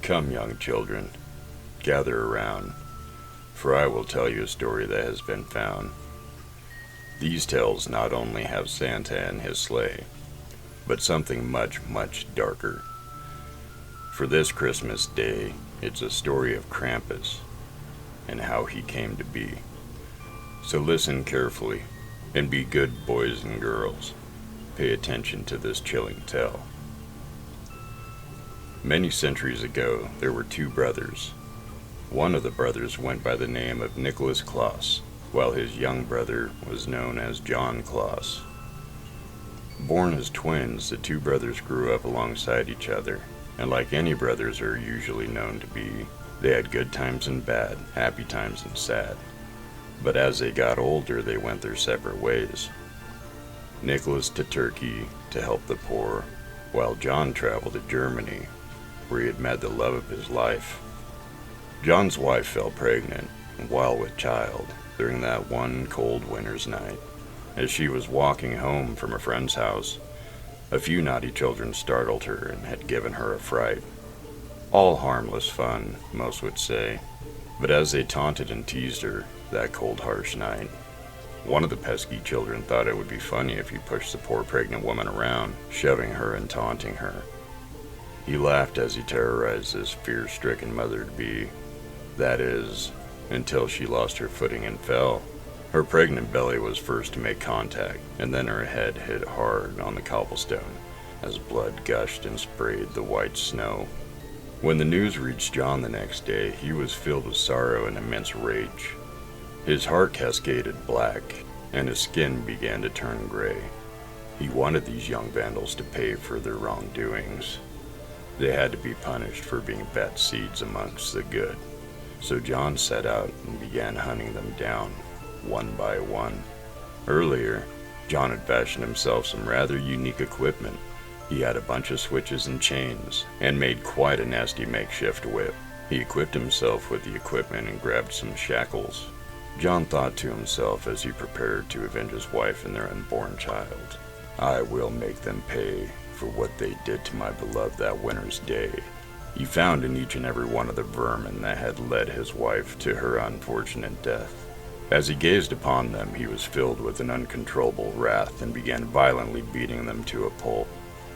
Come, young children, gather around, for I will tell you a story that has been found. These tales not only have Santa and his sleigh, but something much, much darker. For this Christmas day, it's a story of Krampus and how he came to be. So listen carefully, and be good boys and girls. Pay attention to this chilling tale. Many centuries ago, there were two brothers. One of the brothers went by the name of Nicholas Claus, while his young brother was known as John Claus. Born as twins, the two brothers grew up alongside each other, and like any brothers are usually known to be, they had good times and bad, happy times and sad. But as they got older, they went their separate ways. Nicholas to Turkey to help the poor, while John traveled to Germany, where he had met the love of his life. John's wife fell pregnant, while with child, during that one cold winter's night. As she was walking home from a friend's house, a few naughty children startled her and had given her a fright. All harmless fun, most would say, but as they taunted and teased her that cold, harsh night, one of the pesky children thought it would be funny if he pushed the poor pregnant woman around, shoving her and taunting her. He laughed as he terrorized this fear-stricken mother-to-be. That is, until she lost her footing and fell. Her pregnant belly was first to make contact, and then her head hit hard on the cobblestone as blood gushed and sprayed the white snow. When the news reached John the next day, he was filled with sorrow and immense rage. His heart cascaded black, and his skin began to turn gray. He wanted these young vandals to pay for their wrongdoings. They had to be punished for being bad seeds amongst the good. So John set out and began hunting them down, one by one. Earlier, John had fashioned himself some rather unique equipment. He had a bunch of switches and chains, and made quite a nasty makeshift whip. He equipped himself with the equipment and grabbed some shackles. John thought to himself as he prepared to avenge his wife and their unborn child, "I will make them pay for what they did to my beloved that winter's day." He found in each and every one of the vermin that had led his wife to her unfortunate death. As he gazed upon them, he was filled with an uncontrollable wrath and began violently beating them to a pulp.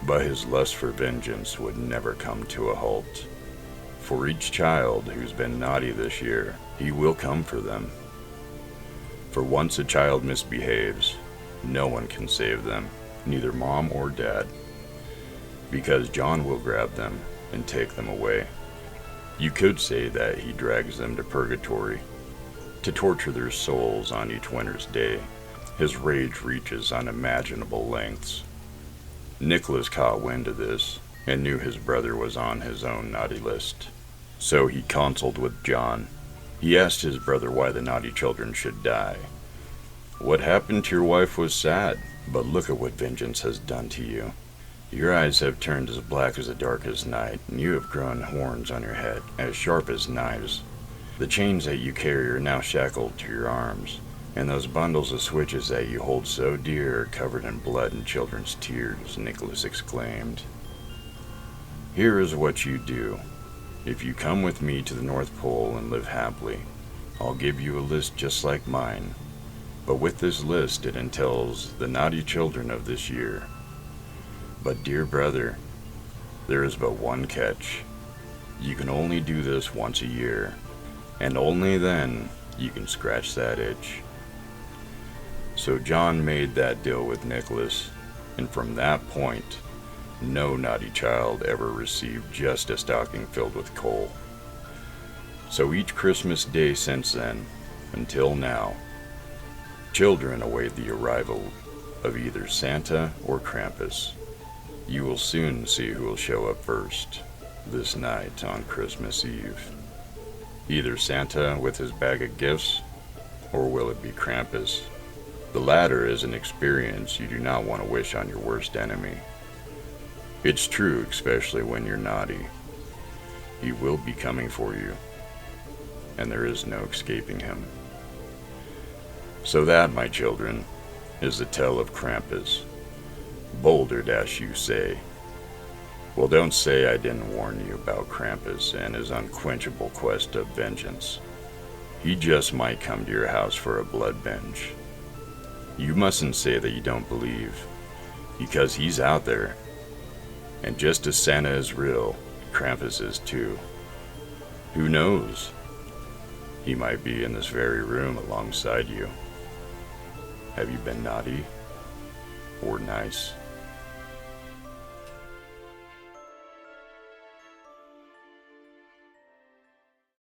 But his lust for vengeance would never come to a halt. For each child who's been naughty this year, he will come for them. For once a child misbehaves, no one can save them, neither mom or dad, because John will grab them and take them away. You could say that he drags them to purgatory, to torture their souls on each winter's day. His rage reaches unimaginable lengths. Nicholas caught wind of this, and knew his brother was on his own naughty list. So he counseled with John. He asked his brother why the naughty children should die. "What happened to your wife was sad, but look at what vengeance has done to you. Your eyes have turned as black as the darkest night, and you have grown horns on your head, as sharp as knives. The chains that you carry are now shackled to your arms, and those bundles of switches that you hold so dear are covered in blood and children's tears," Nicholas exclaimed. "Here is what you do. If you come with me to the North Pole and live happily, I'll give you a list just like mine. But with this list it entails the naughty children of this year. But dear brother, there is but one catch. You can only do this once a year, and only then you can scratch that itch." So John made that deal with Nicholas, and from that point, no naughty child ever received just a stocking filled with coal. So each Christmas day since then, until now, children await the arrival of either Santa or Krampus. You will soon see who will show up first, this night on Christmas Eve. Either Santa with his bag of gifts, or will it be Krampus? The latter is an experience you do not want to wish on your worst enemy. It's true, especially when you're naughty. He will be coming for you, and there is no escaping him. So that, my children, is the tale of Krampus. Bolder dash you say. Well, don't say I didn't warn you about Krampus and his unquenchable quest of vengeance. He just might come to your house for a blood binge. You mustn't say that you don't believe, because he's out there. And just as Santa is real, Krampus is too. Who knows? He might be in this very room alongside you. Have you been naughty or nice?